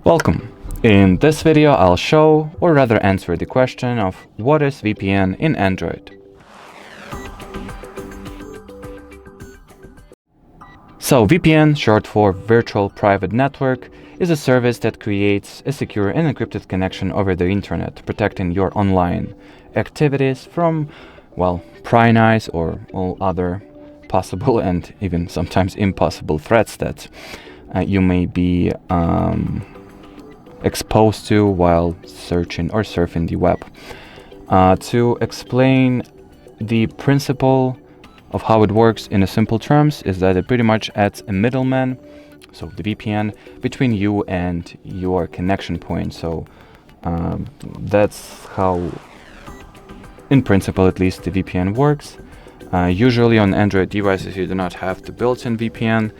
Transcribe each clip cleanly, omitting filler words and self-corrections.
Welcome. In this video I'll show, or rather answer the question of what is VPN in Android. So VPN, short for Virtual Private Network, is a service that creates a secure and encrypted connection over the internet, protecting your online activities from, prying or all other possible and even sometimes impossible threats that you may be exposed to while searching or surfing the web. To explain the principle of how it works in a simple terms is that it pretty much adds a middleman, so the VPN, between you and your connection point. So that's how, in principle at least, the VPN works. Usually on Android devices you do not have the built-in VPN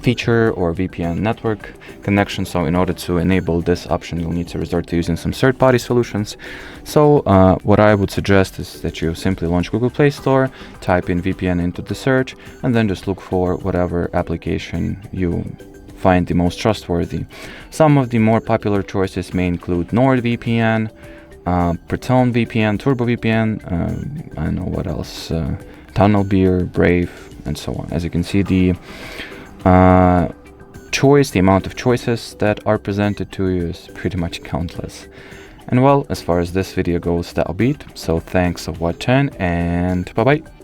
feature or VPN network connection, so in order to enable this option you'll need to resort to using some third-party solutions. So what I would suggest is that you simply launch Google Play Store, type in VPN into the search, and then just look for whatever application you find the most trustworthy. Some of the more popular choices may include NordVPN, Proton VPN, Turbo VPN, I don't know what else, TunnelBeer, Brave, and so on. As you can see, the the amount of choices that are presented to you is pretty much countless. And well, as far as this video goes, that'll be it. So thanks for watching, and bye bye.